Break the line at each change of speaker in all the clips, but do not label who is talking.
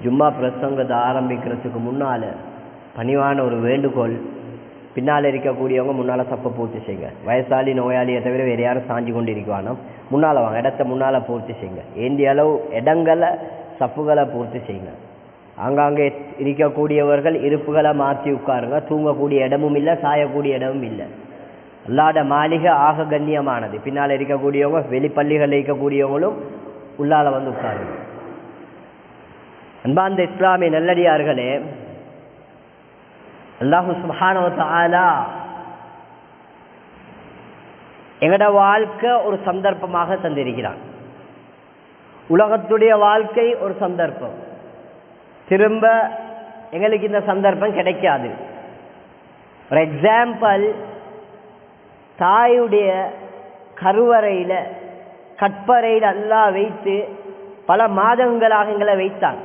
ஜும்மா பிரசங்கத்தை ஆரம்பிக்கிறதுக்கு முன்னால் பணிவான ஒரு வேண்டுகோள், பின்னால் இருக்கக்கூடியவங்க முன்னால் சப்பை பூர்த்தி செய்யுங்க. வயசாளி நோயாளியை தவிர வேறு யாரும் சாஞ்சி கொண்டு இருக்குவானோ முன்னால் வாங்க, இடத்த முன்னால் பூர்த்தி செய்யுங்க. ஏந்திய அளவு இடங்களை சப்புகளை பூர்த்தி செய்யுங்க. ஆங்காங்கே இருக்கக்கூடியவர்கள் இருப்புகளை மாற்றி உட்காருங்க. தூங்கக்கூடிய இடமும் இல்லை, சாயக்கூடிய இடமும் இல்லை. அல்லாத மாளிகை ஆக கண்ணியமானது. பின்னால் இருக்கக்கூடியவங்க வெளிப்பள்ளிகளில் இருக்கக்கூடியவங்களும் உள்ளால வந்து உட்காருங்க. அன்பார்ந்த இஸ்லாமிய நல்லடியார்களே, அல்லாஹு சுப்ஹானஹு வ தஆலா எங்கட வாழ்க்கை ஒரு சந்தர்ப்பமாக தந்திருக்கிறான். உலகத்துடைய வாழ்க்கை ஒரு சந்தர்ப்பம். திரும்ப எங்களுக்கு இந்த சந்தர்ப்பம் கிடைக்காது. ஒரு எக்ஸாம்பிள், தாயுடைய கருவறையில் கற்பறையில் அல்லாஹ் வைத்து பல மாதங்களாக எங்களை வைத்தான்.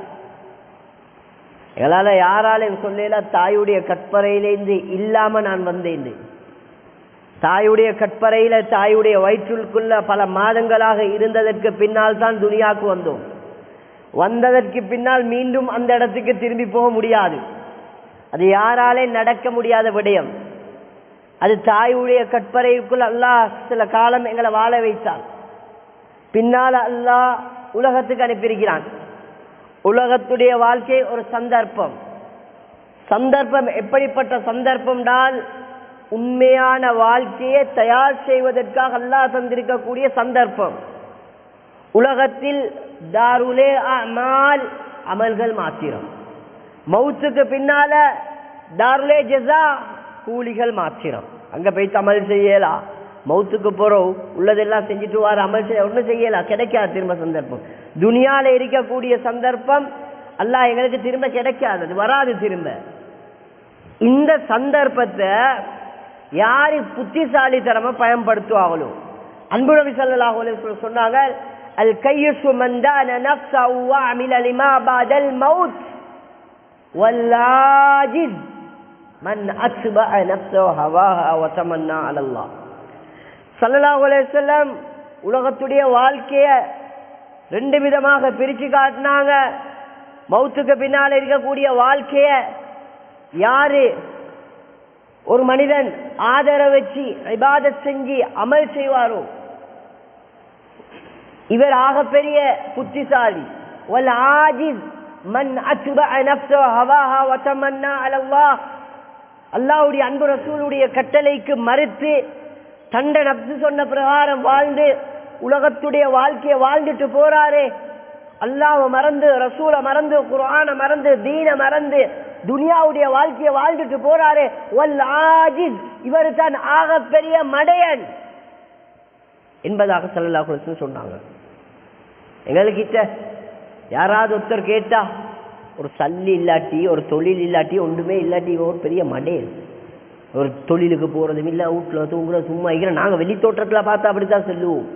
எங்களால் யாராலும் சொல்லல தாயுடைய கற்பறையிலேருந்து இல்லாமல் நான் வந்தேன். தாயுடைய கற்பறையில் தாயுடைய வயிற்றுக்குள்ள பல மாதங்களாக இருந்ததற்கு பின்னால் தான் துனியாவுக்கு வந்தோம். வந்ததற்கு பின்னால் மீண்டும் அந்த இடத்துக்கு திரும்பி போக முடியாது. அது யாராலே நடக்க முடியாத விடயம். அது தாயுடைய கற்பறைக்குள் அல்லாஹ் சில காலம் எங்களை வாழ வைத்தான். பின்னால் அல்லாஹ் உலகத்துக்கு அனுப்பியிருக்கிறான். உலகத்துடைய வாழ்க்கை ஒரு சந்தர்ப்பம். சந்தர்ப்பம் எப்படிப்பட்ட சந்தர்ப்பம் என்றால், உண்மையான வாழ்க்கையை தயார் செய்வதற்காக அல்லாஹ் தந்திருக்கக்கூடிய சந்தர்ப்பம். உலகத்தில் தாருலே அமால், அமல்கள் மாத்திரம். மௌத்துக்கு பின்னால தாருலே ஜஸா, கூலிகள் மாத்திரம். அங்க போய் அமல் செய்யலாம். மௌத்துக்கு போறோம், உள்ளதெல்லாம் செஞ்சுட்டு வார, அமல் செய்ய ஒன்றும் செய்யலாம், கிடைக்காது திரும்ப சந்தர்ப்பம். துனியால இருக்கக்கூடிய சந்தர்ப்பம் அல்லாஹ் எங்களுக்கு திரும்ப கிடைக்காது, அது வராது திரும்ப. இந்த சந்தர்ப்பத்தை யாரு புத்திசாலித்தனமா பயன்படுத்துவாங்களோ, அன்பு நபி ஸல்லல்லாஹு அலைஹி வஸல்லம் சொன்னாங்க, அல் கையஸு மன் தான நஃப்ஸஹு வ அமில லிமா பஅதல் மௌத் வல் ஆஜிஸ் மன் அத்பஅ நஃப்ஸஹு ஹவாஹா வ தமன்னா அலல்லாஹ். ஸல்லல்லாஹு அலைஹி வஸல்லம் உலகத்துடைய வாழ்க்கைய ரெண்டு விதமாக பிரிச்சு காட்டினாங்க. மௌத்துக்கு பின்னால் இருக்கக்கூடிய வாழ்க்கைய யாரு ஒரு மனிதன் ஆதரவு வச்சு இபாதத் செஞ்சு அமல் செய்வாரோ இவர் ஆகப்பெரிய புத்திசாலி. வல் ஆஜிஸ் மன் அத்பஅ நஃப்ஸஹு ஹவாஹா வ தமன்னா அலல்லாஹ். அல்லாஹ்வுடைய அன்பு ரசூலுடைய கட்டளைக்கு மறுத்து தண்ட நப்சு சொன்ன பிரகாரம் வாழ்ந்து உலகத்துடைய வாழ்க்கையை வாழ்ந்துட்டு போறாரே, அல்லாஹ்வை மறந்து, ரசூலை மறந்து, குர்ஆனை மறந்து, தீனை மறந்து துனியாவுடைய வாழ்க்கையை வாழ்ந்துட்டு போறாரே, வல் ஆஜிஸ், இவர் தான் ஆகப்பெரிய மடையன் என்பதாக ஸல்லல்லாஹு அலைஹி வஸல்லம் சொன்னாங்க. எங்கள்கிட்ட யாராவது ஒருத்தர் கேட்டா, ஒரு சல்லி இல்லாட்டி, ஒரு தொழில் இல்லாட்டி, ஒன்றுமே இல்லாட்டி ஒரு பெரிய மடையன், ஒரு தொழிலுக்கு போறதும் இல்லை, வீட்டில் தூங்குற சும்மா இருக்கிற, நாங்கள் வெளி தோற்றத்தில் பார்த்தா அப்படித்தான் சொல்லுவோம்.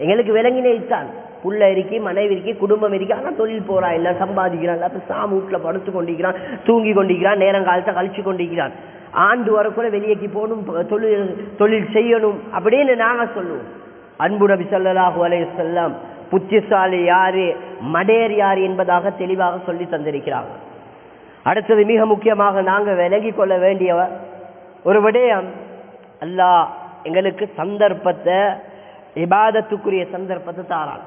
எங்களுக்கு விளங்கினேத்தான், புள்ள இருக்கி, மனைவி இருக்கி, குடும்பம் இருக்கி, ஆனால் தொழில் போறா இல்லை, சம்பாதிக்கிறான், அப்போ சாமி வீட்டில் படுத்து கொண்டிருக்கிறான், தூங்கி கொண்டிருக்கிறான், நேரம் காலத்தை கழிச்சு கொண்டிருக்கிறான். ஆண்டு வரக்குள்ள வெளியேக்கு போகணும், தொழில் செய்யணும் அப்படின்னு நாங்கள் சொல்லுவோம். அன்பு நபி ஸல்லல்லாஹு அலைஹி வஸல்லம் புத்திசாலி யாரு, மடேர் யார் என்பதாக தெளிவாக சொல்லி தந்திருக்கிறாங்க. அடுத்தது மிக முக்கியமாக நாங்கள் விலகி கொள்ள வேண்டிய ஒரு விடயம், அல்லாஹ் எங்களுக்கு சந்தர்ப்பத்தை, இபாதத்துக்குரிய சந்தர்ப்பத்தை தாரான்.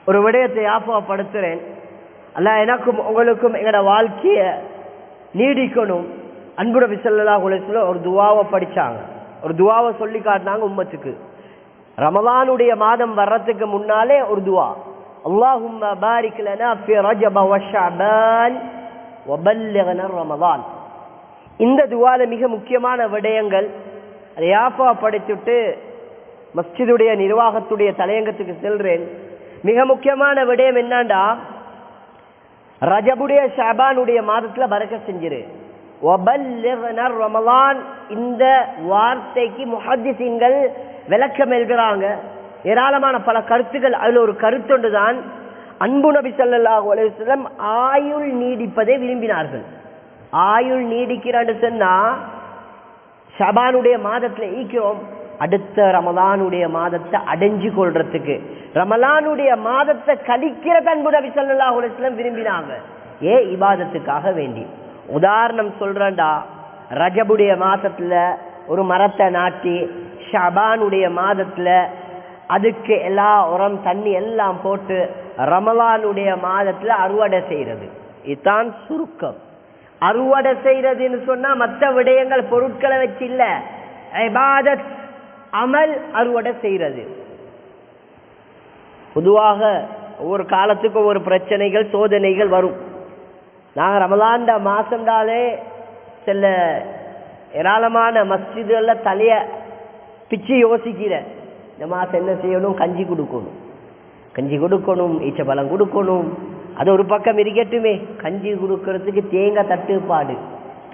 ஒரு விடயத்தை ஞாபகப்படுத்துறேன். அல்லாஹ் எனக்கும் உங்களுக்கும் எங்களோட வாழ்க்கைய நீடிக்கணும். அன்பு நபி ஸல்லல்லாஹு அலைஹி வஸல்லம் ஒரு துஆவை படிச்சாங்க, ஒரு துஆவை சொல்லி காட்டினாங்க உம்மத்துக்கு. ரமலானுடைய மாதம் வர்றதுக்கு முன்னாலே ஒரு துஆ, அல்லாஹும்ம பாரிக் லனா ஃபி ரஜப வ ஷஅபான் வ பல்லிக்னா ரமலான். இந்த துஆல மிக முக்கியமான விடயங்கள் அதை ஞாபகப்படுத்திட்டு மஸ்ஜிதுடைய நிர்வாகத்துடைய தலையங்கத்துக்கு செல்றேன். மிக முக்கியமான விடயம் என்னண்டா, ரஜபுடைய ஷஅபானுடைய மாதத்துல பரக்கத் செஞ்சிரு. வபல்லிக்னா ரமலான், இந்த வார்த்தைக்கு முஹத்திஸீன்கள் விளக்கம் எழுதுறாங்க. ஏராளமான பல கருத்துக்கள். அதுல ஒரு கருத்தொண்டு தான், அன்பு நபி ஸல்லல்லாஹு அலைஹி வஸல்லம் ஆயுள் நீடிப்பதை விரும்பினார்கள். ஆயுள் நீடிக்கிறான்னு சொன்னா, ஷபானுடைய மாதத்துல ஈக்கிறோம், அடுத்த ரமலானுடைய மாதத்தை அடைஞ்சு கொள்றதுக்கு, ரமலானுடைய மாதத்தை கழிக்கிற அன்பு நபி ஸல்லல்லாஹு அலைஹி வஸல்லம் விரும்பினாங்க. இபாதத்துக்காக வேண்டி. உதாரணம் சொல்றேன்டா, ரஜபுடைய மாசத்துல ஒரு மரத்தை நாட்டி ஷபானுடைய மாதத்துல அதுக்கு எல்லா உரம் தண்ணி எல்லாம் போட்டு ரமலானுடைய மாதத்துல அறுவடை செய்யறது. இதுதான் சுருக்கம். அறுவடை செய்யறதுன்னு சொன்னா மற்ற விடயங்கள் பொருட்களை வச்சு இல்ல, இபாதத் அமல் அறுவடை செய்யறது. பொதுவாக ஒவ்வொரு காலத்துக்கும் ஒவ்வொரு பிரச்சனைகள் சோதனைகள் வரும். நாங்க ரமலான் மாசம்டாலே சில ஏராளமான மஸ்ஜிதுல தலைய பிச்சு யோசிக்கிற, இந்த மாசம் என்ன செய்யணும், கஞ்சி கொடுக்கணும், ஈச்சப்பழம் கொடுக்கணும். அது ஒரு பக்கம் இருக்கட்டுமே, கஞ்சி கொடுக்கறதுக்கு தேங்காய் தட்டுப்பாடு.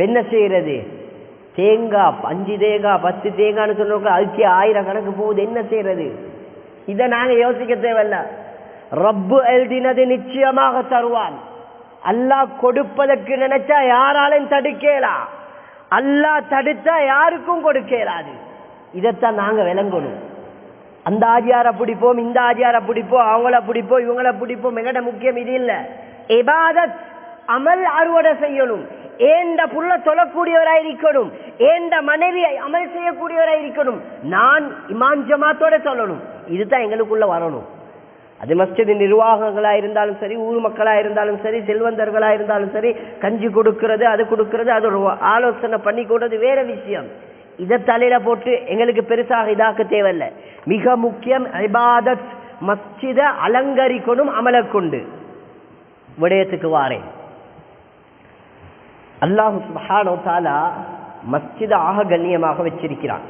என்ன செய்யறது, தேங்காய் 5 தேங்காய் 10 தேங்காய்னு சொன்ன அதுக்கு 1000 கணக்கு போகுது. என்ன செய்யறது? இதை நாங்க யோசிக்க தேவையில்ல. ரப்பு எழுதினது நிச்சயமாக தருவான். அல்லாஹ் கொடுப்பதற்கு நினைச்சா யாராலையும் தடுக்கலாம், அல்லாஹ் தடுத்தா யாருக்கும் கொடுக்கலாது. இதைத்தான் நாங்க விளங்கணும். அந்த ஆஜியாரை பிடிப்போம், இந்த ஆஜியாரை பிடிப்போம், அவங்கள பிடிப்போம், இவங்கள பிடிப்போம். எங்கட முக்கியம் இது இல்ல. இபாதத் அமல் அறுவடை செய்யணும். ஏண்ட புள்ள தொழக்கூடியவராய் இருக்கணும், ஏண்ட மனைவி அமல் செய்யக்கூடியவராய் இருக்கணும், நான் இமாம் ஜமாத்தோட சொல்லணும். இதுதான் எங்களுக்குள்ள வரணும். அது மஸ்ஜித் நிர்வாகங்களா இருந்தாலும் சரி, ஊர் மக்களா இருந்தாலும் சரி, செல்வந்தர்களா இருந்தாலும் சரி, கஞ்சி கொடுக்கிறது அது கொடுக்கிறது அது ஒரு ஆலோசனை பண்ணி கொடுறது வேற விஷயம். இதை தலையில போட்டு எங்களுக்கு பெருசாக இதாக்க தேவையில்லை. மிக முக்கியம் இபாதத். மஸ்ஜித அலங்கரிக்கணும் அமல கொண்டு. விடயத்துக்கு வாரேன். அல்லாஹு சுப்ஹானஹு வ தஆலா மஸ்ஜித ஆக கண்ணியமாக வச்சிருக்கிறான்.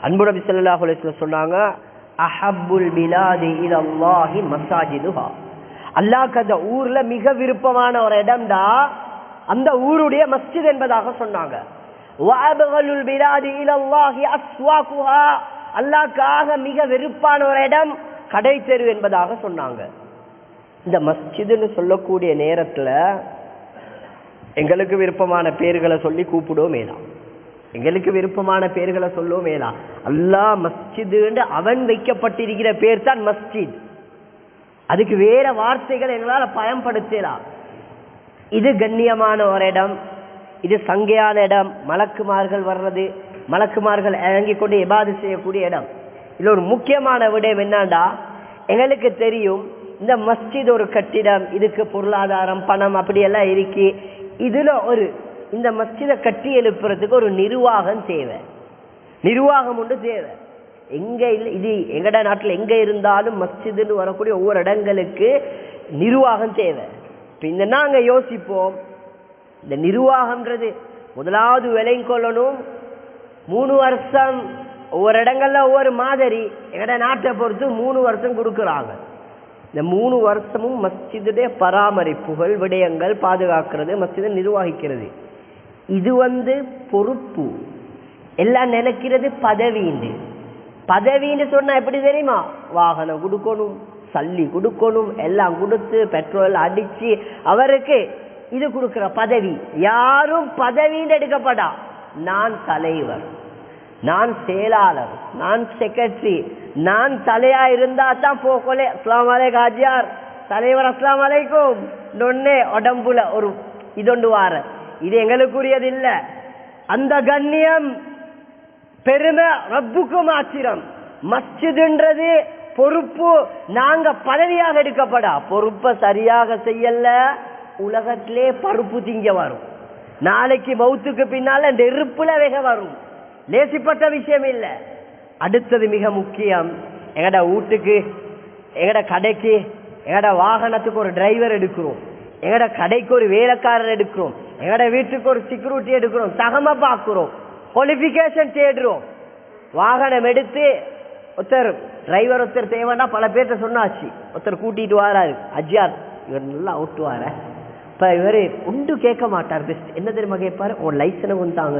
அன்பு நபி ஸல்லல்லாஹு அலைஹி வஸல்லம் சொன்னாங்க, அஹப்புல் பிலாதி இலல்லாஹி மஸாஜிதுஹா. அல்லாஹ்க்கு அந்த ஊர்ல மிக விருப்பமான ஒரு இடம்டா அந்த ஊருடைய மஸ்ஜித் என்பதாக சொன்னாங்க. வஅப்கலுல் பிலாதி இலல்லாஹி அஸ்வாகுஹா. அல்லாஹ்க்காக மிக விருப்பான ஒரு இடம் கடை தெரு என்பதாக சொன்னாங்க. இந்த மஸ்ஜிதுன்னு சொல்லக்கூடிய நேரத்துல எங்களுக்கு விருப்பமான பேர்களை சொல்லி கூப்பிடுவோம் மேலாம், எங்களுக்கு விருப்பமான பேர்களை சொல்லுவோம் மேலாம். அல்லாஹ் மஸ்ஜிது அவன் வைக்கப்பட்டிருக்கிற பேர் தான் மஸ்ஜித். அதுக்கு வேற வார்த்தைகள் எங்களால பயன்படுத்தலாம். இது கண்ணியமான ஒரு இடம், இது சங்கையான இடம், மலக்குமார்கள் வர்றது, மலக்குமார்கள் இறங்கி கொண்டு இபாதத் செய்யக்கூடிய இடம். இதுல ஒரு முக்கியமான விடயம் என்னண்டா, எங்களுக்கு தெரியும் இந்த மஸ்ஜித் ஒரு கட்டிடம், இதுக்கு பொருளாதாரம் பணம் அப்படியெல்லாம் இருக்கு. இதுல இந்த மஸ்ஜிதை கட்டி எழுப்புறதுக்கு ஒரு நிர்வாகம் தேவை, நிர்வாகம் ஒன்று தேவை. எங்க இல்லை, இது எங்கட நாட்டில் எங்க இருந்தாலும் மஸ்ஜிதுன்னு வரக்கூடிய ஒவ்வொரு இடங்களுக்கு நிர்வாகம் தேவை. இந்த நாங்க யோசிப்போம், இந்த நிர்வாகம்ன்றது முதலாவது விலையும் கொள்ளணும். 3 வருஷம் ஒவ்வொரு இடங்கள்ல ஒவ்வொரு மாதிரி, எங்கட நாட்டை பொறுத்து 3 வருஷம் கொடுக்குறாங்க. இந்த 3 வருஷமும் மஸ்ஜிதுடைய பராமரிப்புகள் விடயங்கள் பாதுகாக்கிறது, மஸ்ஜிதை நிர்வகிக்கிறது. இது பொறுப்பு. எல்லாம் நினைக்கிறது பதவின்னு சொன்னா எப்படி தெரியுமா, வாகனம் கொடுக்கணும், சல்லி கொடுக்கணும், எல்லாம் கொடுத்து பெட்ரோல் அடிச்சு அவருக்கு இது கொடுக்கிற பதவி. யாரும் பதவின்னு எடுக்கப்படா. நான் தலைவர், நான் செயலாளர், நான் செக்ரட்டரி, நான் தலையா இருந்தா தான் போகலே அஸ்லாம் வலைக்கும் ஹாஜியார் தலைவர் அஸ்லாம் வலைக்கும் நொன்னே உடம்புல ஒரு இதொண்டு வார. இது எங்களுக்குரியது இல்ல. அந்த கண்ணியம் பெருமை ரப்புக்கு மாத்திரம். மஸ்ஜிதுன்றது பொறுப்பு, நாங்க பதவியாக எடுக்கப்படா. பொறுப்பை சரியாக செய்யல உலகத்திலே பருப்பு திங்க வரும். நாளைக்கு மௌத்துக்கு பின்னால நெருப்புல வேக வரும். லேசிப்பட்ட விஷயம் இல்லை. அடுத்தது மிக முக்கியம், எங்கட வீட்டுக்கு, எங்கட கடைக்கு, எங்கட வாகனத்துக்கு ஒரு டிரைவர் எடுக்கிறோம், எங்கட கடைக்கு ஒரு வேலைக்காரர் எடுக்கிறோம், எங்கட வீட்டுக்கு ஒரு செக்யூரிட்டி எடுக்கிறோம், தகம பார்க்கிறோம், குவாலிஃபிகேஷன் தேடுறோம். வாகனம் எடுத்து ஒருத்தர் டிரைவர் ஒருத்தர் தேவைன்னா பல பேர்த்த சொன்னாச்சு. ஒருத்தர் கூட்டிட்டு வாராரு, அஜியார் இவர் நல்லா ஓட்டுவார. இப்ப இவரு ஒன்று கேட்க மாட்டார். பெஸ்ட் என்ன தெரியுமா கேட்பாரு, உன் லைசனை கொண்டாங்க.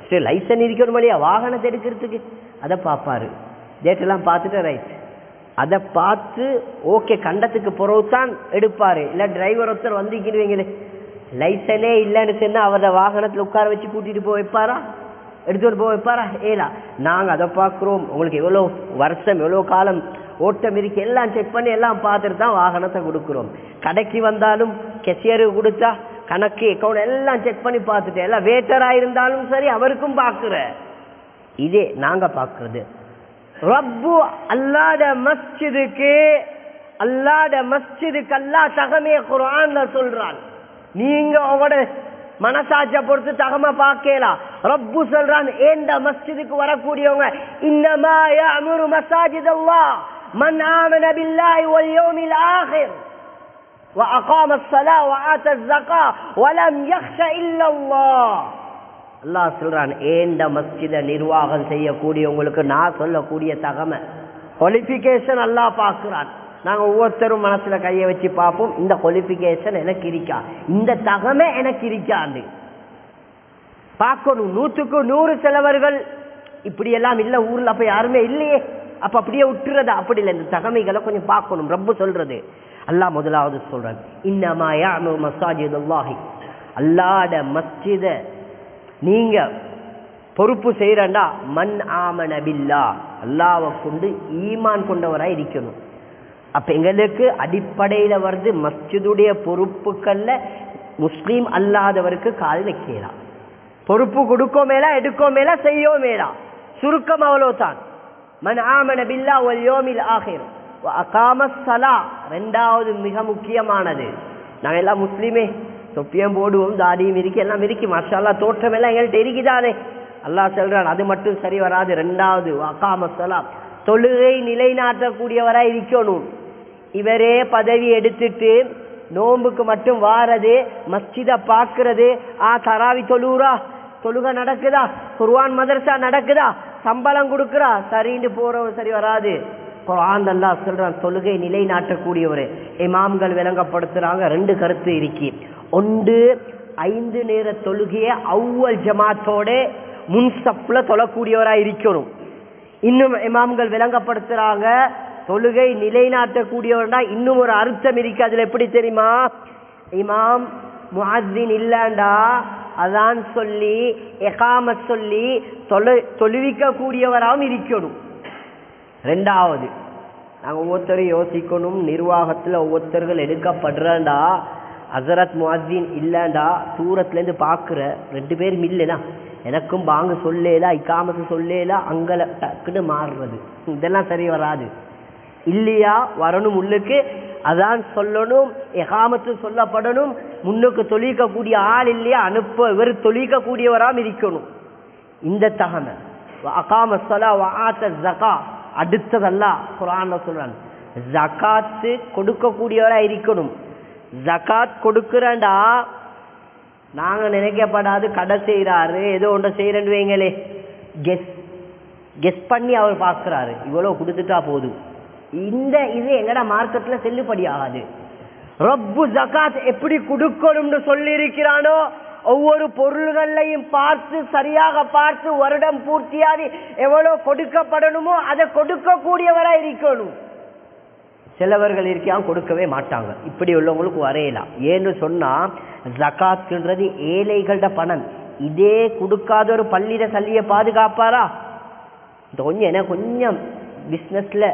சரி லைசன் இருக்கணும் இல்லையா வாகனத்தை எடுக்கிறதுக்கு, அதை பார்ப்பாரு. டேட்டெல்லாம் பார்த்துட்டு ரைட், அதை பார்த்து ஓகே கண்டத்துக்கு பிறகுதான் எடுப்பாரு. இல்லை டிரைவர் ஒருத்தர் வந்துக்கிடுவீங்களே லைசனே இல்லைன்னு சொன்னா அவரை வாகனத்தில் உட்கார வச்சு கூட்டிட்டு போய் வைப்பாரா, எடுத்துட்டு போய் வைப்பாரா? ஏலா நாங்கள் அதை பார்க்குறோம். உங்களுக்கு எவ்வளோ வருஷம் எவ்வளோ காலம் ஓட்டம் இருக்கு எல்லாம் செக் பண்ணி எல்லாம் பார்த்துட்டு தான் வாகனத்தை கொடுக்குறோம். கடைக்கு வந்தாலும் கெஷியருக்கு கொடுத்தா கணக்கு அக்கௌண்ட் எல்லாம் செக் பண்ணி பார்த்துட்டு எல்லாம் வேட்டரா இருந்தாலும் சரி அவருக்கும் பார்க்குற. இதே நாங்க பார்க்கறது ரப்பு அல்லாஹ்ட மஸ்ஜிதுக்கு அல்லாஹ் தகமைய குர்ஆன்ல சொல்றான். நீங்க உங்களோட மனசாட்சியை பொறுத்து தகமை பார்க்கலாம். ரப்பு சொல்றான் ஏந்த மஸ்ஜிதுக்கு வரக்கூடியவங்க இன்னமா யஅமுரு மஸாஜிதல்லாஹ் மன் ஆமன பில்லாஹி வல் யௌமில் ஆகிர் وأقام الصلاة وآتى الزكاة ولم يخش إلا الله. அல்லாஹ் சொல்றான் ஏந்த மஸ்ஜித நிர்வாகம் செய்யக்கூடியவங்களுக்கு நான் சொல்லக்கூடிய தகமை குவாலிஃபிகேஷன் அல்லாஹ் பார்க்கிறான். நாங்க ஒவ்வொருத்தரும் மனசுல கையை வச்சு பார்ப்போம், இந்த குவாலிஃபிகேஷன் எனக்கு இருக்கா, இந்த தகமை எனக்கு இருக்காண்டு பார்க்கணும். 100க்கு 100 சிலவர்கள் இப்படியெல்லாம் இல்ல ஊர்ல அப்ப யாருமே இல்லையே, அப்ப அப்படியே விட்டுறதா? அப்படி இல்லை, இந்த தகமைகளை கொஞ்சம் பார்க்கணும். ரப்பு சொல்றது அல்லாஹ் முதலாவது சொல்றான் இன்னமா யஅமுரு மஸாஜிதல்லாஹி, அல்லாஹ்ட மஸ்ஜித நீங்க பொறுப்பு செய்யறா மன் ஆமன பில்லாஹ், அல்லாஹ்வை கொண்டு ஈமான் கொண்டவராய் இருக்கணும். அப்ப எங்களுக்கு அடிப்படையில வருது மஸ்ஜிதுடைய பொறுப்புக்கள்ல முஸ்லீம் அல்லாதவருக்கு கால் வைக்கலாம். பொறுப்பு கொடுக்கோ மேலா எடுக்கோ மேலா செய்யோ மேலா, சுருக்கம் அவ்வளவுதான். மன் ஆமன பில்லாஹ் வல் யௌமில் ஆகிர் வ அகாமஸ் ஸலாஹ், ரெண்டாவது மிக முக்கியமானது. நாங்க எல்லாம் முஸ்லீமே, தொப்பியம் போடுவோம், தாடியும் இருக்கு, எல்லாம் இருக்கு, மாஷா அல்லாஹ், தோற்றம் எல்லாம் எங்கள்கிட்ட இருக்குதானே. அல்லாஹ் சொல்றான் அது மட்டும் சரி வராது. ரெண்டாவது அகாமஸ் ஸலாஹ், தொழுகை நிலைநாட்டக்கூடியவராய் இருக்கணும். இவரே பதவி எடுத்துட்டு நோம்புக்கு மட்டும் வாரது, மஸ்ஜித பாக்குறது, தராவி தொழுக நடக்குதா, குர்ஆன் மதரசா நடக்குதா, சம்பளம் கொடுக்குறா, சரின்னு போறவர் சரி வராது. குர்ஆன் அல்லாஹ் சொல்றான் தொழுகை நிலைநாட்டக்கூடியவர். இமாம்கள் விளங்கப்படுத்துறாங்க 2 கருத்து இருக்கு. ஒன்று 5 நேர தொழுகையை அவ்வல் ஜமாத்தோட முன்சப்ல தொழக்கூடியவராய் இருக்கணும். இன்னும் இமாம்கள் விளங்கப்படுத்துறாங்க தொழுகை நிலைநாட்டக்கூடியவர்னா இன்னும் ஒரு அர்த்தம் இருக்கு. அதுல எப்படி தெரியுமா? இமாம் முஅஸ்ஸின் இல்லண்டா அதான் சொல்லி இகாமத் சொல்லி தொழுவிக்க கூடியவராகவும் இருக்கணும். ரெண்டாவது நாங்கள் ஒவ்வொருத்தரும் யோசிக்கணும், நிர்வாகத்தில் ஒவ்வொருத்தர்கள் எடுக்கப்படுறா ஹஸரத் முஅஸ்ஸின் இல்லண்டா தூரத்துலேருந்து பார்க்குற 2 பேர் இல்லைனா எனக்கும் பாங்க சொல்லேலா இகாமத்து சொல்லேலா அங்கே டக்குன்னு மாறுறது, இதெல்லாம் சரி வராது. இல்லையா வரணும் உள்ளுக்கு, அதான் சொல்லணும், இகாமத்து சொல்லப்படணும், முன்னுக்கு தொழிக்கக்கூடிய ஆள் இல்லையா அனுப்ப இவர் தொழிக்கக்கூடியவராம் இருக்கணும். இந்த தகமை அகாமஸ் ஸலாஹ் வ ஆத்தஸ் ஸகாத். அடுத்ததெல்லாம் குர்ஆன்ல சொல்றான் ஜகாத்து கொடுக்கக்கூடியவரா இருக்கணும். ஜகாத் கொடுக்கிறண்டா நாங்க நினைக்கப்படாது கடை செய்யறாரு ஏதோ ஒன்றை செய்யறேன்னு வைங்களே, கெஸ் பண்ணி அவர் பார்க்கிறாரு இவ்வளவு கொடுத்துட்டா போதும். இது எங்கட மார்க்கெட்ல செல்லுபடி ஆகாது. ரப்பு ஜகாத் எப்படி கொடுக்கணும்னு சொல்லி இருக்கிறானோ ஒவ்வொரு பொருள்களையும் பார்த்து சரியாக பார்த்து வருடம் பூர்த்தியாகி எவ்வளவு கொடுக்கப்படணுமோ அதை கொடுக்கக்கூடியவரா இருக்கணும். சிலவர்கள் இருக்காங்க கொடுக்கவே மாட்டாங்க, இப்படி உள்ளவங்களுக்கு வரையலாம். ஏன்னு சொன்னா ஜகாத்ன்றது ஏழைகளோட பணம். இதே கொடுக்காத ஒரு பள்ளியில சல்லிய பாதுகாப்பாரா? இந்த கொஞ்சம் பிசினஸ்ல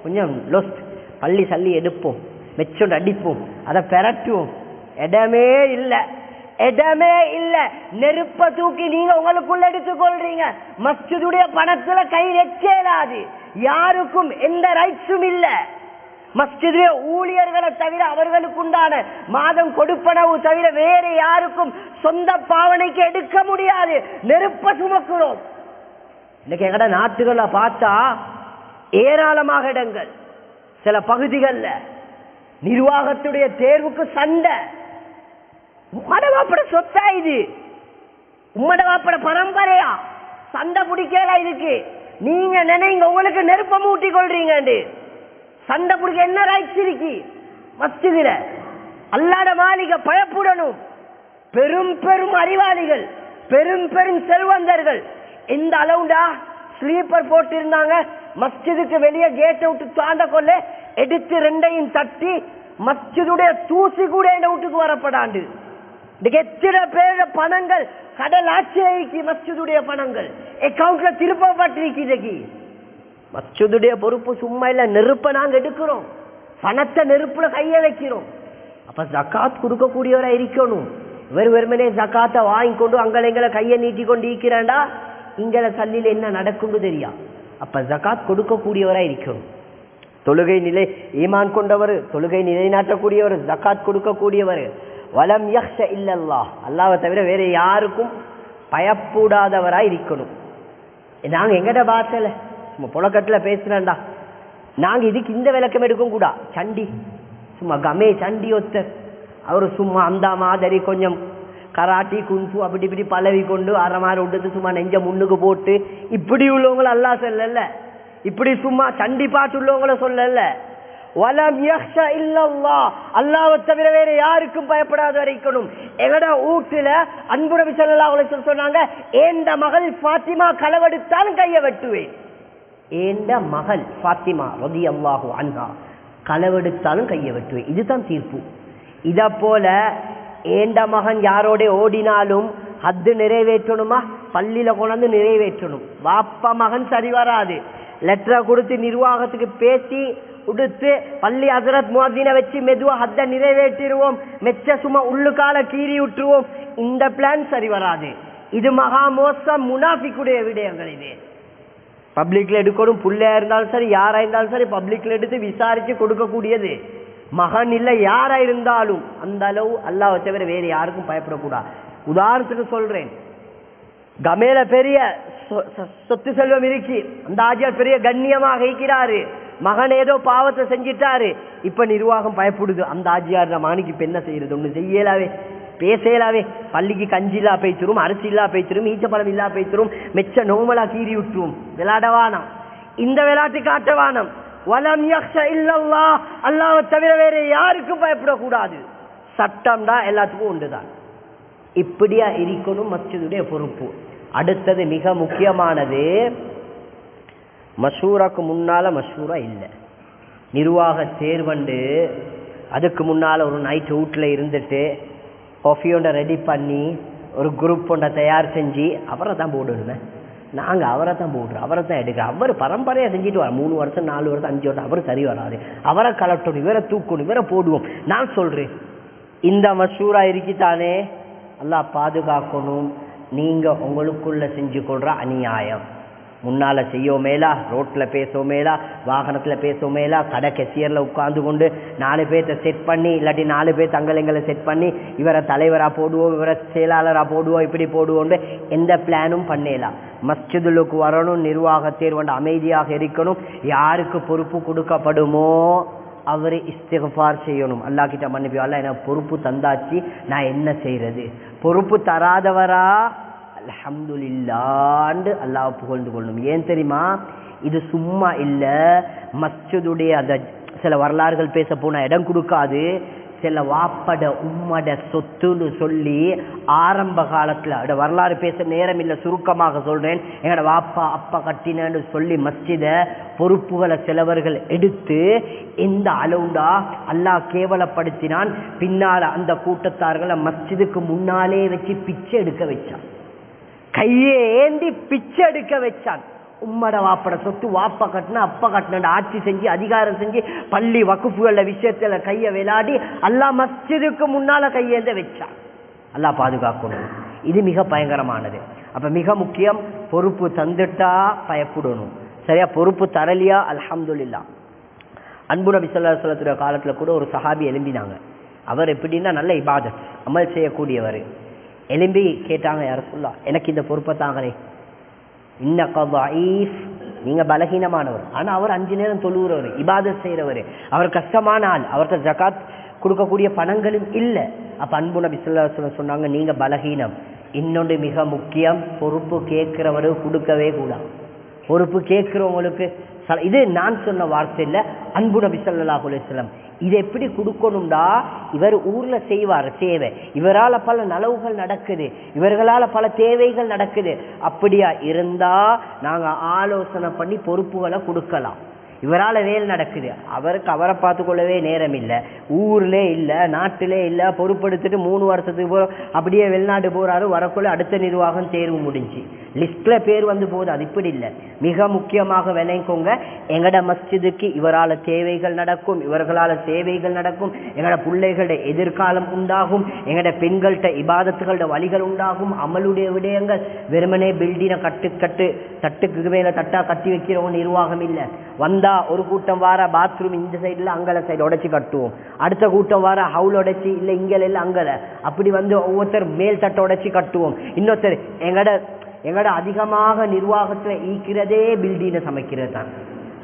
கொஞ்சம் லொஸ்ட், பள்ளி சல்லி எடுப்போம், மெச்சோண்டு அடிப்போம், அதை பெரட்டுவோம், இடமே இல்லை. நெருப்ப தூக்கி நீங்க உங்களுக்குள்ள எடுத்துக்கொள்றீங்க. மஸ்ஜிதுடைய பணத்துல கை வச்சேலாது, யாருக்கும் எந்த ரைட்ஸும் இல்ல. மஸ்ஜிதுடைய ஊழியர்களை தவிர அவர்களுக்கு உண்டான மாதம் கொடுப்பனவு தவிர வேற யாருக்கும் சொந்த பாவனைக்கு எடுக்க முடியாது. நெருப்ப சுமக்கிறோம். இன்னைக்கு எங்கட நாட்டுகளை பார்த்தா ஏராளமாக இடங்கள், சில பகுதிகளில் நிர்வாகத்துடைய தேர்வுக்கு சண்டை. உம்மடவாப்பட சொத்தா இது, உம்மடவாப்பட பரம்பரையா, சண்டை பிடிக்கல இதுக்கு. நீங்க நினைங்க உங்களுக்கு நெருப்ப மூட்டி கொள்றீங்க, சண்டை பிடிக்க என்ன ரைட்ஸ் இருக்கு? மஸ்ஜிதில அல்லாஹ்வுடைய மாளிகை பயப்படணும். பெரும் பெரும் அறிவாளிகள், பெரும் பெரும் செல்வந்தர்கள் எந்த அளவுடா ஸ்லீப்பர் போட்டு இருந்தாங்க, மஸ்ஜிதுக்கு வெளியே கேட்டை விட்டு தாண்ட கொள்ள எடுத்து 2ஐயும் தட்டி மஸ்ஜிதுடைய தூசி கூட இந்த வீட்டுக்கு வரப்படாண்டு. எத்தனை பேர பணங்கள் கடல் ஆட்சிக்கு மஸ்ஜிதுடைய பணங்கள் அக்கவுண்ட்ல திருப்பப்பட்டிருக்கு. மஸ்ஜிதுடைய பொறுப்பு சும்மா இல்ல. நெருப்பை நாங்க எடுக்கிறோம், பணத்தை நெருப்புல கைய வைக்கிறோம். அப்ப ஜக்காத் கொடுக்கக்கூடியவரா இருக்கணும். வெறுமனே ஜக்காத்தை வாங்கி கொண்டு அங்களை கையை நீட்டி கொண்டு ஈக்கிறாண்டா இங்களை சல்லில என்ன நடக்கும்னு தெரியா. அப்ப ஜக்காத் கொடுக்கக்கூடியவரா இருக்கணும். தொழுகை நிலை ஈமான் கொண்டவர், தொழுகை நிலைநாட்டக்கூடியவர், ஜக்காத் கொடுக்கக்கூடியவர். வலம் யக்ஷ இல்லல்லாஹ், அல்லாஹ்வை தவிர வேற யாருக்கும் பயப்படாதவரா இருக்கணும். நாங்க எங்கட பாசல சும்மா புலக்கட்டுல பேசுறேன்டா, நாங்க இதுக்கு இந்த விளக்கம் எடுக்கும் கூட. சண்டி சும்மா கமே சண்டி ஒத்தர், அவரு சும்மா அந்த மாதிரி கொஞ்சம் கராட்டி குன்ஃபு அப்படி இப்படி பழவி கொண்டு அரை மாதிரி விட்டு சும்மா நெஞ்ச முன்னுக்கு போட்டு இப்படி உள்ளவங்களை அல்லாஹ் சொல்லல, இப்படி சும்மா சண்டி பாட்டு உள்ளவங்கள சொல்லல. வலம் யக்ஷ இல்லல்லாஹ், அல்லாஹ்வை தவிர வேற யாருக்கும் பயப்படாத வரைக்கணும். எங்கட வீட்டுல அன்பு நபி ஸல்லல்லாஹு அலைஹி வஸல்லம் சொன்னாங்க, ஏண்ட மகள் ஃபாத்திமா களவெடுத்தாலும் கையை வெட்டுவேன். ஏண்ட மகள் ஃபாத்திமா ரலியல்லாஹு அன்ஹா களவெடுத்தாலும் கையை வெட்டுவேன். இதுதான் தீர்ப்பு. இத போல ஏண்ட மகன் யாரோட ஓடினாலும் ஹத்து நிறைவேற்றணுமா, பள்ளியில கொண்டாந்து நிறைவேற்றணும். வாப்பா மகன் சரி வராது, லெட்டரை கொடுத்து நிர்வாகத்துக்கு பேசி உடுத்து பள்ளி ஹஜ்ரத் முஅத்தினை வச்சு மெதுவா ஹத்த நிறைவேற்றிடுவோம், மெச்ச சும்மா உள்ளுக்கால கீறி விட்டுருவோம். இந்த பிளான் சரி வராது. இது மகா மோசம், முனாஃபிக்குடைய விடயங்கள். இது பப்ளிக்ல எடுக்கணும். புள்ளையா இருந்தாலும் சரி, யாரா இருந்தாலும் சரி, பப்ளிக்ல எடுத்து விசாரிச்சு கொடுக்கக்கூடியது. மகன் இல்ல யாரா இருந்தாலும் அந்த அளவு அல்லாஹ்வை தவிர வேற யாருக்கும் பயப்படக்கூடாது. உதாரணத்துக்கு சொல்றேன், கமேல பெரிய சொத்து செல்வம் இருக்கு, அந்த ஆஜியார் பெரிய கண்ணியமாக இருக்கிறாரு, மகன் ஏதோ பாவத்தை செஞ்சிட்டாரு, இப்ப நிர்வாகம் பயப்படுது. அந்த ஆஜியார் மகனுக்கு இப்ப என்ன செய்யறது, ஒண்ணு செய்யலாவே பேசலாவே, பள்ளிக்கு கஞ்சி இல்லா பேய்த்திரும், அரிசி இல்லா பேய்த்திரும், ஈச்சப்பழம் இல்லா பேய்த்திரும், மெச்ச நோமலா கீறி விட்டுரும். விளையாடவானம், இந்த விளையாட்டு காட்டவானம். வலம் யக்ஷ இல்லல்லாஹ், அல்லாஹ்வை தவிர வேற யாருக்கும் பயப்படக்கூடாது. சட்டம் தான் எல்லாத்துக்கும் ஒன்றுதான். இப்படியா இருக்கணும் மஸ்ஜிதுடைய பொறுப்பு. அடுத்தது மிக முக்கியமானது, மஷூராக்கு முன்னால மஷூரா இல்லை. நிர்வாக தேர்வண்டு அதுக்கு முன்னால ஒரு நைட் வீட்டில் இருந்துட்டு காஃபி ஒன்றை ரெடி பண்ணி ஒரு குரூப் ஒன்றை தயார் செஞ்சு அவரை தான் போடணுமே. நாங்கள் அவரை தான் போடுறோம், அவரை தான் எடுக்கிறோம். அவர் பரம்பரையாக செஞ்சுட்டு வர 3 வருஷம் 4 வருஷம் 5 வருஷம் அவர் சரி வராது. அவரை கலட்டணும், இவரை தூக்கணும், இவரை போடுவோம். நான் சொல்றேன், இந்த மஷூரா இருக்கித்தானே அல்லாஹ் பாதுகாக்கணும். நீங்க உங்களுக்குள்ள செஞ்சு கொள்ற அநியாயம், முன்னால செய்யோமேலா, ரோட்ல பேசோமேலா, வாகனத்துல பேசோமேலா, கடை கெசியர்ல உட்கார்ந்து கொண்டு 4 பேர்த்த செட் பண்ணி, இல்லாட்டி 4 பேர் தங்களை செட் பண்ணி இவரை தலைவரா போடுவோம், இவரை செயலாளரா போடுவோம், இப்படி போடுவோம், எந்த பிளானும் பண்ணலாம். மஸ்ஜிதுக்கு வரணும், நிர்வாக தேர்வண்ட அமைதியாக இருக்கணும். யாருக்கு பொறுப்பு கொடுக்கப்படுமோ அவரை இஸ்திக்ஃபார் செய்யணும். அல்லாஹ் கிட்ட மன்னிப்பு, அல்லாஹ் எனக்கு பொறுப்பு தந்தாச்சு, நான் என்ன செய்யறது. பொறுப்பு தராதவரா அல்ஹம்துலில்லாஹ்னு அல்லாஹ் புகழ்ந்து கொள்ளணும். ஏன் தெரியுமா, இது சும்மா இல்ல. மஸ்ஜிதுடைய அந்த சில வரலாறுகள் பேச போன இடம் கொடுக்காது. சில வாப்பட உம்மட சொத்துன்னு சொல்லி ஆரம்ப காலத்துல வரலாறு பேச நேரம் இல்லை, சுருக்கமாக சொல்றேன். எங்களோட வாப்பா அப்பா கட்டினு சொல்லி மஸ்ஜித பொறுப்புகளை சிலவர்கள் எடுத்து எந்த அளவுண்டா அல்லாஹ் கேவலப்படுத்தினான். பின்னால அந்த கூட்டத்தார்களை மஸ்ஜிதுக்கு முன்னாலே வச்சு பிச்சை எடுக்க வச்சான், கையே ஏந்தி பிச்சை எடுக்க வச்சான். உம்மட வாப்பட சொத்து வாப்பா கட்டின அப்பா கட்டின ஆட்சி செஞ்சு அதிகாரம் செஞ்சு பள்ளி வகுப்புகள விஷயத்துல கையை விளையாடி அல்லாஹ் மஸ்ஜிதுக்கு முன்னால கையேந்த வச்சான். அல்லாஹ் பாதுகாக்கணும். இது மிக பயங்கரமானது. அப்ப மிக முக்கியம், பொறுப்பு தந்துட்டா பயப்படணும். சரியா, பொறுப்பு தரலியா அல்ஹம்துலில்லாஹ். அன்பு நபி ஸல்லல்லாஹு அலைஹி வஸல்லம் காலத்துல கூட ஒரு சஹாபி எழும்பினாங்க. அவர் எப்படின்னா நல்ல இபாதத் அமல் செய்யக்கூடியவர். எழும்பி கேட்டாங்க, யா ரசூலல்லாஹ் எனக்கு இந்த பொறுப்பை தாங்களே, இன்னக தஈஃப், நீங்க பலகீனமானவர், ஆனா அவர் 5 நேரம் தொழுகிறவர், இபாதத் செய்யறவர், அவர் கஷ்டமான ஆள், அவர்கிட்ட ஜகாத் கொடுக்கக்கூடிய பணங்களும் இல்லை. அப்ப அன்பு நபி ஸல்லல்லாஹு அலைஹி வஸல்லம் சொன்னாங்க, நீங்க பலகீனம். இன்னொன்று மிக முக்கியம், பொறுப்பு கேட்கிறவரு கொடுக்கவே கூடாது. பொறுப்பு கேட்கிறவங்களுக்கு, இது நான் சொன்ன வார்த்தை இல்லை, அன்பு நபி ஸல்லல்லாஹு அலைஹி வஸல்லம். இது எப்படி கொடுக்கணும்டா, இவர் ஊர்ல செய்வார் சேவை, இவரால பல நலவுகள் நடக்குது, இவர்களால பல தேவைகள் நடக்குது. அப்படியா இருந்தா நாங்க ஆலோசனை பண்ணி பொறுப்புகளை கொடுக்கலாம். இவரால் வேலை நடக்குது, அவருக்கு அவரை பார்த்து கொள்ளவே நேரம் இல்லை, ஊர்லே இல்லை, நாட்டிலே இல்லை, பொறுப்படுத்திட்டு 3 வருஷத்துக்கு அப்படியே வெளிநாட்டு போறாரு, வரக்குள்ள அடுத்த நிர்வாகம் தேர்வு முடிஞ்சு லிஸ்ட்ல பேர் வந்து போகுது. அது இப்படி இல்லை. மிக முக்கியமாக விளைக்கோங்க, எங்கட மஸ்ஜிதுக்கு இவரால் தேவைகள் நடக்கும், இவர்களால் சேவைகள் நடக்கும், எங்கட பிள்ளைகளோட எதிர்காலம் உண்டாகும், எங்கட பெண்கள்கிட்ட இபாதத்துகளோட வழிகள் உண்டாகும், அமலுடைய விடயங்கள். வெறுமனே பில்டினை தட்டுக்கு மேல தட்டா கட்டி வைக்கிறவங்க நிர்வாகம் இல்லை. வந்தா ஒரு கூட்டம் வார பாத்ரூம் இந்த சைடுல அங்கல சைடு உடைச்சு கட்டுவோம், அடுத்த கூட்டம் வார ஹவுல் உடைச்சி இல்லை இங்கல இல்லை அங்கல, அப்படி வந்து ஒவ்வொருத்தர் மேல் தட்டை உடைச்சி கட்டுவோம். இன்னொருத்தர் எங்கட அதிகமாக நிர்வாகத்துல ஈக்கிறதே பில்டினை சமைக்கிறது தான்.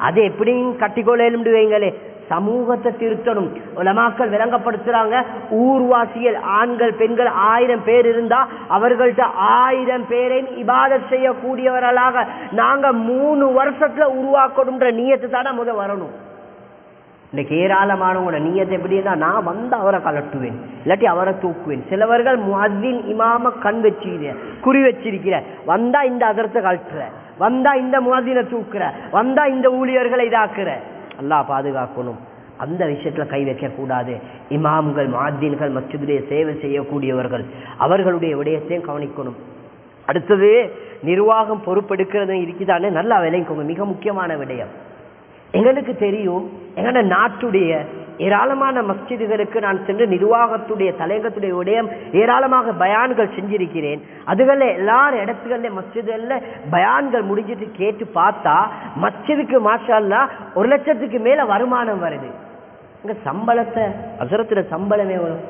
அது எப்படியும் கட்டிக்கொள்ளு வைங்களே. சமூகத்தை திருத்தணும். உலமாக்கள் விளங்கப்படுத்துறாங்க, ஊர்வாசிகள் ஆண்கள் பெண்கள் 1000 பேர் இருந்தா அவர்கள்ட்ட 1000 பேரையும் இபாதத் செய்யக்கூடியவர்களாக நாங்க 3 வருஷத்துல உருவாக்கணும்ன்ற நியத்து தானே முத வரணும். இன்னைக்கு ஏராளமானவங்களோட நியத்தை எப்படி இருந்தா, நான் வந்து அவரை கலட்டுவேன், இல்லாட்டி அவரை தூக்குவேன். சிலவர்கள் முஅஸ்ஸின் இமாம கண் வச்சிருக்கிற, குறி வச்சிருக்கிற, வந்தா இந்த அதரத்தை கலட்டுற, வந்தா இந்த முஅஸ்ஸினை தூக்குற, வந்தா இந்த ஊழியர்களை இதாக்குற. அல்லாஹ் பாதுகாக்கணும். அந்த விஷயத்துல கை வைக்க கூடாது. இமாம்கள் முஅஸ்ஸின்கள் மஸ்ஜிதுடைய சேவை செய்யக்கூடியவர்கள் அவர்களுடைய விடயத்தையும் கவனிக்கணும். அடுத்தது நிர்வாகம் பொறுப்பெடுக்கிறது இருக்குதானே, நல்லா விளைக்கோங்க. மிக முக்கியமான விடயம். எங்களுக்கு தெரியும், எங்களோட நாட்டுடைய ஏராளமான மஸ்ஜிதுகளுக்கு நான் சென்று நிர்வாகத்துடைய தலையங்கத்துடைய விடயம் ஏராளமாக பயான்கள் செஞ்சிருக்கிறேன். அதுகளில் எல்லாரும் இடத்துகள்ல மஸ்ஜிதுகள்ல பயான்கள் முடிஞ்சிட்டு கேட்டு பார்த்தா மஸ்ஜிதுக்கு மாஷா அல்லாஹ் 1 லட்சத்துக்கு மேல வருமானம் வருது. இங்க சம்பளத்தை ஹஸரத்துல சம்பளமே வரும்.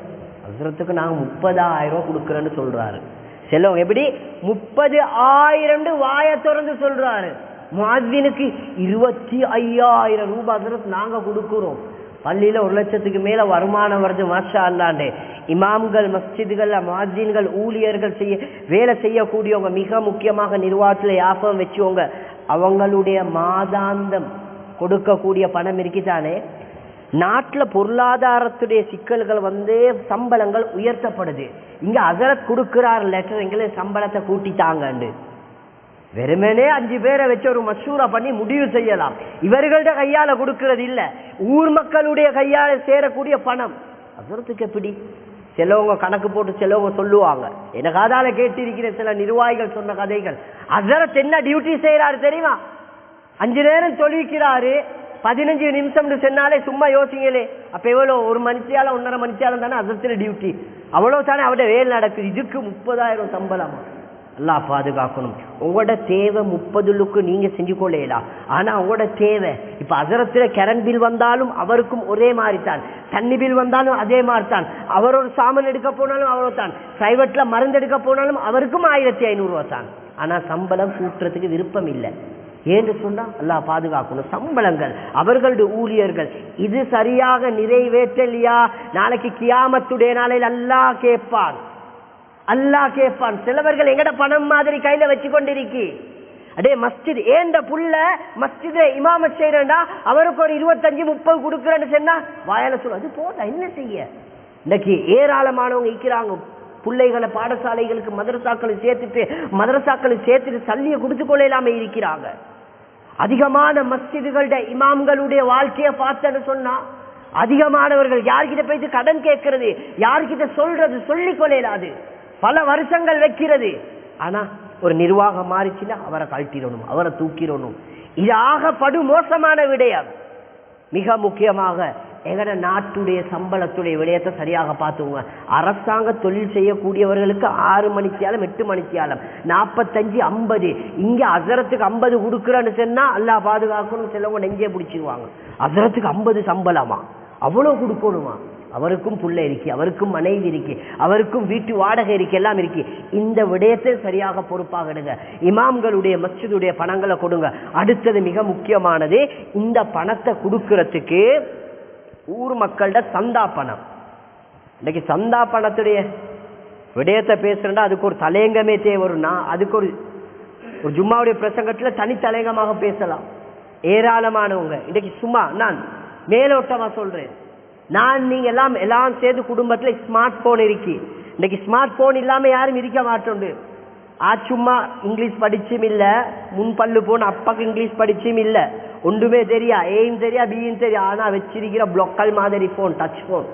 ஹஸரத்துக்கு நாங்க 30,000 ரூபாய் கொடுக்குறேன்னு சொல்றாரு. செலவு எப்படி 30,000 வாயை திறந்து சொல்றாரு. முஅஸ்ஸினுக்கு 25,000 ரூபாய் நாங்க கொடுக்கிறோம். பள்ளியில 1 லட்சத்துக்கு மேல வருமானம் வருது. மாஷா அல்லாண்டே இமாம்கள் மஸ்ஜிதுகள் முஅஸ்ஸின்கள் ஊழியர்கள் வேலை செய்யக்கூடியவங்க மிக முக்கியமாக நிர்வாகத்துல யாபம் வச்சுவங்க. அவங்களுடைய மாதாந்தம் கொடுக்கக்கூடிய பணம் இருக்குதானே, நாட்டுல பொருளாதாரத்துடைய சிக்கல்கள் வந்து சம்பளங்கள் உயர்த்தப்படுது. இங்க ஹஸரத் கொடுக்கிறார் லெட்டர், எங்களை சம்பளத்தை கூட்டிட்டாங்கண்டு. வெறுமனே 5 பேரை வச்சு ஒரு மஷூரா பண்ணி முடிவு செய்யலாம். இவர்கள்ட கையால கொடுக்கிறது இல்ல, ஊர் மக்களுடைய கையால சேரக்கூடிய பணம். ஹஸரத்துக்கு எப்படி சிலவங்க கணக்கு போட்டு சிலவங்க சொல்லுவாங்க. எனக்கு அதால கேட்டிருக்கிற சில நிர்வாகிகள் சொன்ன கதைகள். ஹஸரத் என்ன டியூட்டி செய்யறாரு தெரியுமா? 5 நேரம் சொல்லிக்கிறாரு, 15 நிமிஷம் சொன்னாலே சும்மா யோசிங்களே. அப்ப எவ்வளவு, 1 மணித்தியாலம் 1.5 மணித்தியாலம் தானே ஹஸரத்துல டியூட்டி. அவ்வளவு தானே அவருடைய வேலை நடக்குது. இதுக்கு 30,000 சம்பளமா? அல்லாஹ் பாதுகாக்கணும். உங்களோட தேவை 30க்கு நீங்க செஞ்சு கொள்ளலாம். ஆனா உங்களோட தேவை இப்ப ஹஸரத்துல கரண்ட் பில் வந்தாலும் அவருக்கும் ஒரே மாதிரி தான், தண்ணி பில் வந்தாலும் அதே மாதிரி தான், அவர் ஒரு சாமான் எடுக்க போனாலும் அவரோ தான், பிரைவேட்ல மருந்து எடுக்க போனாலும் அவருக்கும் 1500 ரூபாய் தான். ஆனா சம்பளம் கூட்டுறதுக்கு விருப்பம் இல்லை. ஏன்னு சொன்னா அல்லாஹ் பாதுகாக்கணும். சம்பளங்கள் அவர்களுடைய ஊழியர்கள் இது சரியாக நிறைவேற்றலையா, நாளைக்கு கியாமத்துடைய நாளையில் அல்லாஹ் கேட்பான். சிலவர்கள் எங்கட பணம் மாதிரி கையில வச்சு கொண்டிருக்கி, அடே மஸ்ஜித் ஏண்ட புள்ள மஸ்ஜித் இமாம செய்யறா, அவருக்கு ஒரு 25-30 கொடுக்குறேன்னு சொன்னா வாயால சொல்ல, அது போட்டா என்ன செய்ய. இன்னைக்கு ஏராளமானவங்க இருக்கிறாங்க, பிள்ளைகளை பாடசாலைகளுக்கு மதரசாக்களை சேர்த்துட்டு சல்லியை கொடுத்து கொள்ளலாம இருக்கிறாங்க. அதிகமான மஸ்ஜிதுகளுடைய இமாம்களுடைய வாழ்க்கையை பார்த்தேன்னு சொன்னா அதிகமானவர்கள் யார்கிட்ட போயிட்டு கடன் கேட்கறது, யார்கிட்ட சொல்றது, சொல்லிக் கொள்ளலாது, பல வருஷங்கள் வைக்கிறது. ஆனா ஒரு நிர்வாகம் மாறிச்சுன்னா அவரை கழட்டிடணும், அவரை தூக்கிடணும். இதாக படு மோசமான விடயம். மிக முக்கியமாக எங்கட நாட்டுடைய சம்பளத்துடைய விடயத்தை சரியாக பார்த்துங்க. அரசாங்க தொழில் செய்யக்கூடியவர்களுக்கு 6 மணித்தியாலம் 8 மணித்தியாலம் 45 50, இங்க ஹஸரத்துக்கு 50 கொடுக்குறேன்னு சொன்னா அல்லாஹ் பாதுகாக்கணும். சிலவங்க நெஞ்சே பிடிச்சிருவாங்க, ஹஸரத்துக்கு 50 சம்பளமா, அவ்வளவு கொடுக்கணுமா? அவருக்கும் புள்ள இருக்கு, அவருக்கும் மனைவி இருக்கு, அவருக்கும் வீட்டு வாடகை இருக்கு, எல்லாம் இருக்கு. இந்த விடயத்தை சரியாக பொறுப்பாக எடுங்க. இமாம்களுடைய மஸ்ஜிதுடைய பணங்களை கொடுங்க. அடுத்தது மிக முக்கியமானது, இந்த பணத்தை கொடுக்கறதுக்கு ஊர் மக்களோட சந்தா பணம். இன்னைக்கு சந்தா பணத்துடைய விடயத்தை பேசுறா அதுக்கு ஒரு தலையங்கமே தேவை. அதுக்கு ஒரு ஜும்மாவுடைய பிரசங்கத்துல தனி தலையங்கமாக பேசலாம். ஏராளமானவங்க இன்னைக்கு சும்மா நான் மேலோட்டமா சொல்றேன், நீங்க எல்லாம் சேர்ந்து குடும்பத்துல ஸ்மார்ட் போன் இருக்கு. இன்னைக்கு ஸ்மார்ட் போன் இல்லாம யாரும் இருக்க மாட்டோண்டு. சும்மா இங்கிலீஷ் படிச்சும் இல்ல, முன்பல்லு போன அப்பாக்கு இங்கிலீஷ் படிச்சும் இல்ல, ஒன்றுமே தெரியா, ஏயும் தெரியா, பியும் தெரியா, ஆனா வச்சிருக்கிற பிளொக்கல் மாதிரி போன், டச் போன்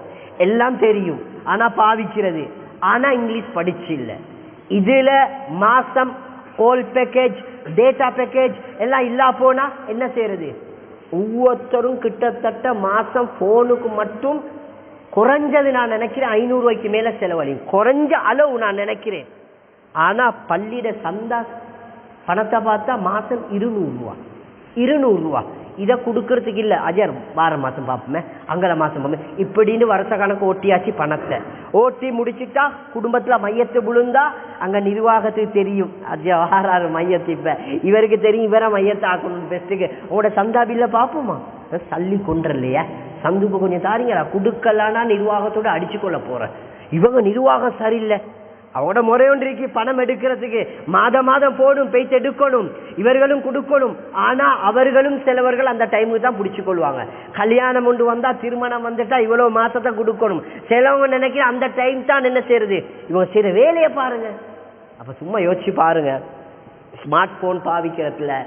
எல்லாம் தெரியும், ஆனா பாவிக்கிறது. ஆனா இங்கிலீஷ் படிச்சு இல்ல. இதுல மாசம் கோல் பேக்கேஜ், டேட்டா பேக்கேஜ் எல்லாம் இல்லா போனா என்ன செய்யறது? ஒவ்வொருத்தரும் கிட்டத்தட்ட மாசம் போனுக்கு மட்டும் குறைஞ்சது நான் நினைக்கிறேன் 500 ரூபாய்க்கு மேல செலவழியும், குறைஞ்ச அளவு நான் நினைக்கிறேன். ஆனா பள்ளியிட சந்தா பணத்தை பார்த்தா மாசம் 200 ரூபா, 200 ரூபா. இதை கொடுக்கறதுக்கு இல்ல, அஜர் வார மாசம் பார்ப்போமே, அங்கல மாசம் பார்ப்போம், இப்படின்னு வருஷ கணக்கு ஓட்டியாச்சு. பணத்தை ஓட்டி முடிச்சுட்டா குடும்பத்துல மையத்து விழுந்தா அங்க நிர்வாகத்துக்கு தெரியும், அஜர் வாராரு மையத்து, இப்ப இவருக்கு தெரியும் இவரை மையத்தை ஆக்கணும் பெஸ்ட்டுக்கு. உங்களோட சந்தா பில்ல பார்ப்போமா? சல்லி கொண்டுலையா, சந்துக்கு கொஞ்சம் தாரிங்களா, கொடுக்கலான்னா நிர்வாகத்தோட அடிச்சு கொள்ள போற. இவங்க நிர்வாகம் சரியில்லை, அவங்களோட முறை ஒன்றைக்கு பணம் எடுக்கிறதுக்கு மாதம் மாதம் போடும், பெய்த்து எடுக்கணும், இவர்களும் கொடுக்கணும். ஆனா அவர்களும் சிலவர்கள் அந்த டைமுக்கு தான் பிடிச்சு கொள்வாங்க. கல்யாணம் ஒன்று வந்தா, திருமணம் வந்துட்டா இவ்வளவு மாசத்தை கொடுக்கணும். சிலவங்க நினைக்கிற அந்த டைம் தான் என்ன செய்யறது, இவங்க செய்யற வேலையை பாருங்க. அப்ப சும்மா யோசிச்சு பாருங்க, ஸ்மார்ட் போன் பாவிக்கிறதுல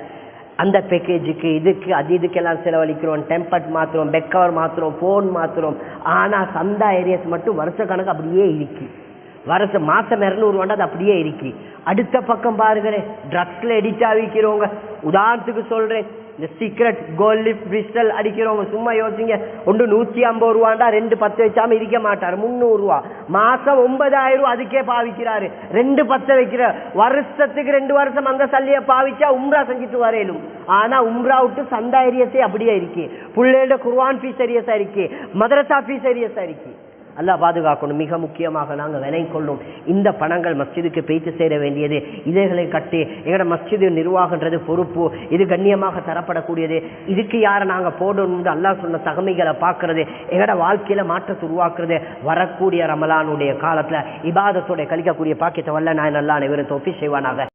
அந்த பேக்கேஜுக்கு இதுக்கு அது இதுக்கெல்லாம் செலவழிக்கிறோம், டெம்பர்ட் மாத்திரம், பெக்கவர் மாத்திரம், போன் மாத்திரம். ஆனா சந்தா ஏரியாஸ் மட்டும் வருஷ கணக்கு அப்படியே இருக்கு, வருஷம் மாசம் 200 ரூபாண்டா அது அப்படியே இருக்கு. அடுத்த பக்கம் பாருங்களேன், ட்ரக்ஸ்ல எடிட் ஆகிக்கிறவங்க, உதாரணத்துக்கு சொல்றேன், இந்த சீக்ரெட், கோல்லிப், பிரிஸ்டல் அடிக்கிறவங்க சும்மா யோசிங்க, ஒன்று 150 ரூபாண்டா 2 10 வச்சாம இருக்க மாட்டாரு, 300 ரூபா மாசம் 9000 ரூபா அதுக்கே பாவிக்கிறாரு. 2 10 வைக்கிற வருஷத்துக்கு 2 வருஷம் அந்த சல்லிய பாவிச்சா உம்ரா செஞ்சுட்டு வரையிலும். ஆனா உம்ரா விட்டு சந்தா ஏரியஸே அப்படியே இருக்கு, பிள்ளையோட குர்ஆன் ஃபீஸ் ஏரியஸா இருக்கு, மதரசா ஃபீஸ் ஏரியஸா இருக்கு. அல்லாஹ் பாதுகாக்கணும். மிக முக்கியமாக நாங்கள் விலை கொள்ளும் இந்த பணங்கள் மஸ்ஜிதுக்கு பேச்சு சேர வேண்டியது, இதைகளை கட்டி எங்களோட மஸ்ஜிது நிர்வாகன்றது பொறுப்பு, இது கண்ணியமாக தரப்படக்கூடியது. இதுக்கு யாரை நாங்கள் போடணும், அல்லாஹ் சொன்ன தகமைகளை பார்க்கறது, எங்களோட வாழ்க்கையில மாற்றத்தை உருவாக்குறது. வரக்கூடிய ரமலானுடைய காலத்துல இபாதத்தோட கழிக்கக்கூடிய பாக்கியத்தை வல்ல நான் நல்லா அனைவரும் தௌஃபீக் செய்வானாக.